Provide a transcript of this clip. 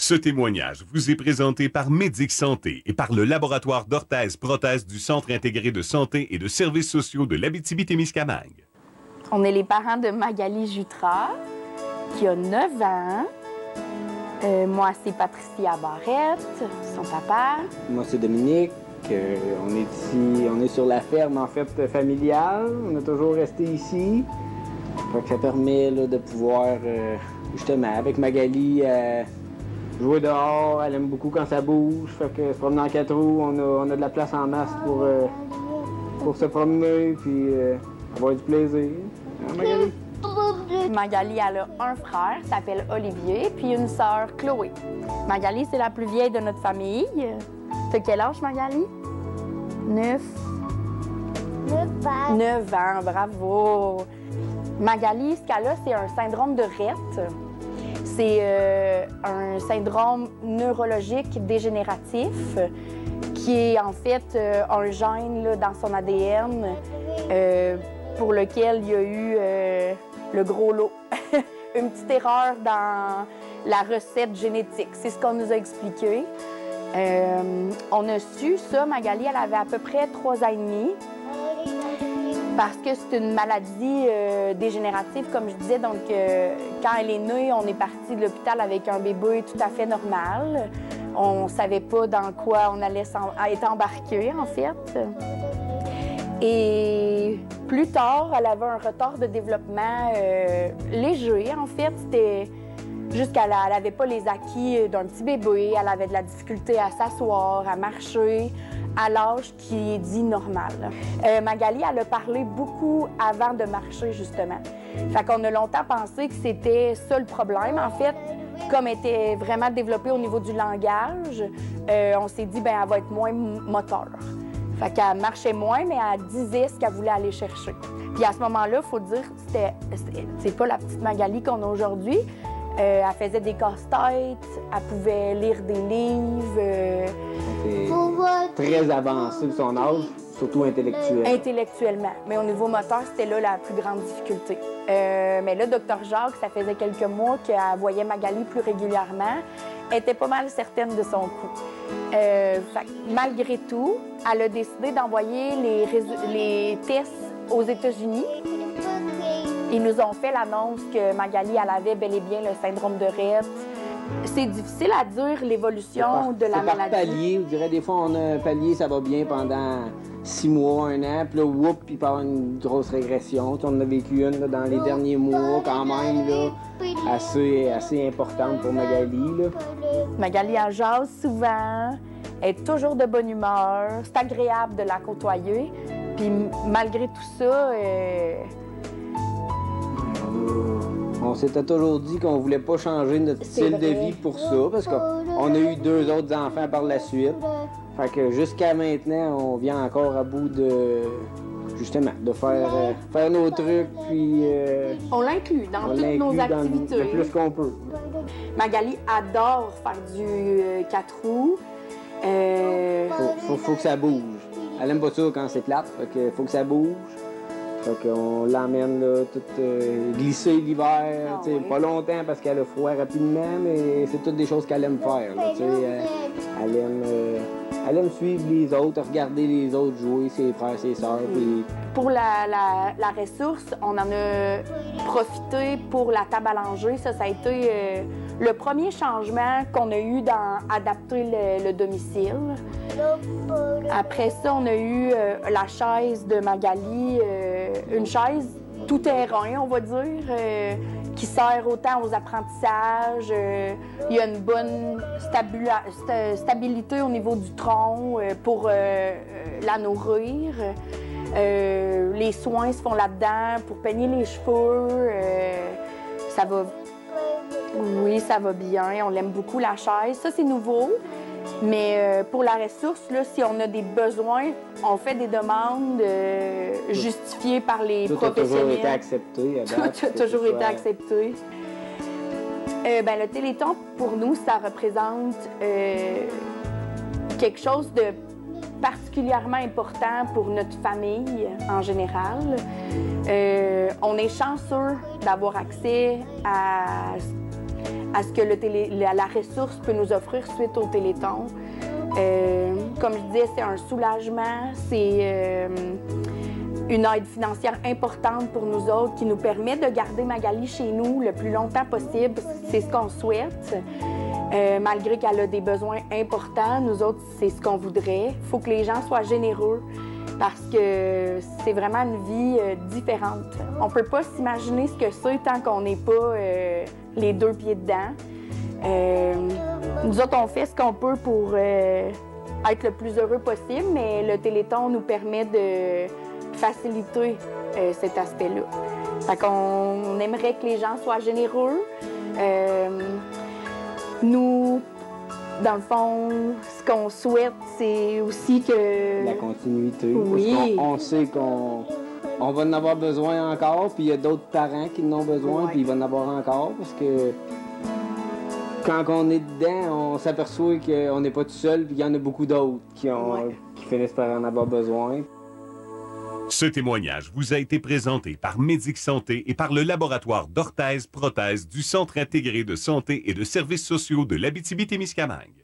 Ce témoignage vous est présenté par Médic Santé et par le laboratoire d'orthèse-prothèse du Centre intégré de santé et de services sociaux de l'Abitibi-Témiscamingue. On est les parents de Magali Jutras, qui a 9 ans. Moi, c'est Patricia Barrette, son papa. Moi, c'est Dominique. On est sur la ferme, en fait, familiale. On a toujours resté ici. Fait que ça permet là, de pouvoir, justement, avec Magali, jouer dehors. Elle aime beaucoup quand ça bouge. Fait que se promener en 4 roues, on a de la place en masse pour se promener puis avoir du plaisir. Hein, Magali? Magali, elle a un frère, qui s'appelle Olivier, puis une sœur, Chloé. Magali, c'est la plus vieille de notre famille. T'as quel âge, Magali? 9. 9 ans, bravo! Magali, ce qu'elle a, c'est un syndrome de Rett. C'est un syndrome neurologique dégénératif qui est en fait un gène là, dans son ADN pour lequel il y a eu le gros lot. Une petite erreur dans la recette génétique. C'est ce qu'on nous a expliqué. On a su ça, Magali, elle avait à peu près 3 ans et demi. Parce que c'est une maladie dégénérative, comme je disais. Donc, quand elle est née, on est parti de l'hôpital avec un bébé tout à fait normal. On ne savait pas dans quoi on allait être embarqué, en fait. Et plus tard, elle avait un retard de développement léger, en fait. C'était juste qu'elle n'avait pas les acquis d'un petit bébé. Elle avait de la difficulté à s'asseoir, à marcher, à l'âge qui est dit normal. Magali, elle a parlé beaucoup avant de marcher, justement. Fait qu'on a longtemps pensé que c'était ça le problème. En fait, comme elle était vraiment développée au niveau du langage, on s'est dit, ben elle va être moins moteur. Fait qu'elle marchait moins, mais elle disait ce qu'elle voulait aller chercher. Puis à ce moment-là, il faut dire, c'est pas la petite Magali qu'on a aujourd'hui. Elle faisait des casse-têtes, elle pouvait lire des livres. Très avancée de son âge, surtout intellectuel. Intellectuellement. Mais au niveau moteur, c'était là la plus grande difficulté. Mais là, Dr Jacques, ça faisait quelques mois qu'elle voyait Magali plus régulièrement. Elle était pas mal certaine de son coup. Malgré tout, elle a décidé d'envoyer les tests aux États-Unis. Ils nous ont fait l'annonce que Magali, elle avait bel et bien le syndrome de Rett. C'est difficile à dire l'évolution de la maladie. C'est par palier, je dirais. Des fois, on a un palier, ça va bien pendant 6 mois, 1 an. Puis là, whoop, il peut y avoir une grosse régression. On en a vécu une là, dans les derniers mois, quand même, là, assez importante pour Magali. Là. Magali, elle jase souvent, elle est toujours de bonne humeur. C'est agréable de la côtoyer. Puis malgré tout ça... On s'était toujours dit qu'on voulait pas changer notre style de vie pour ça, parce qu'on a eu 2 autres enfants par la suite. Fait que jusqu'à maintenant, on vient encore à bout de, justement, de faire nos trucs, puis... on l'inclue dans toutes nos activités. Le plus qu'on peut. Magali adore faire du 4 roues. Faut que ça bouge. Elle aime pas ça quand c'est plate, fait que faut que ça bouge. Fait qu'on l'emmène là, toute glisser l'hiver, pas longtemps parce qu'elle a froid rapidement, mais c'est toutes des choses qu'elle aime faire. Là, elle aime suivre les autres, regarder les autres jouer, ses frères, ses sœurs. Puis... Pour la ressource, on en a profité pour la table à langer. Ça a été le premier changement qu'on a eu dans adapter le domicile. Après ça, on a eu la chaise de Magali, une chaise tout-terrain, on va dire, qui sert autant aux apprentissages. Il y a une bonne stabilité au niveau du tronc pour la nourrir. Les soins se font là-dedans pour peigner les cheveux. Ça va... Oui, ça va bien. On l'aime beaucoup, la chaise. Ça, c'est nouveau. Mais pour la ressource, là, si on a des besoins, on fait des demandes justifiées par les professionnels. Tout a toujours été accepté. Tout a toujours été accepté. Le Téléthon, pour nous, ça représente quelque chose de particulièrement important pour notre famille en général. On est chanceux d'avoir accès à ce que la ressource peut nous offrir suite au Téléthon. Comme je disais, c'est un soulagement, c'est une aide financière importante pour nous autres qui nous permet de garder Magali chez nous le plus longtemps possible. C'est ce qu'on souhaite. Malgré qu'elle a des besoins importants, nous autres, c'est ce qu'on voudrait. Il faut que les gens soient généreux parce que c'est vraiment une vie différente. On ne peut pas s'imaginer ce que c'est tant qu'on n'est pas les deux pieds dedans. Nous autres, on fait ce qu'on peut pour être le plus heureux possible, mais le Téléthon nous permet de faciliter cet aspect-là. Fait qu'on aimerait que les gens soient généreux. Nous, dans le fond, ce qu'on souhaite, c'est aussi que... La continuité. Oui. Parce qu'on sait qu'on va en avoir besoin encore, puis il y a d'autres parents qui en ont besoin, puis ils vont en avoir encore, parce que quand on est dedans, on s'aperçoit qu'on n'est pas tout seul, puis qu'il y en a beaucoup d'autres qui finissent par en avoir besoin. Ce témoignage vous a été présenté par Médic Santé et par le laboratoire d'orthèse-prothèse du Centre intégré de santé et de services sociaux de l'Abitibi-Témiscamingue.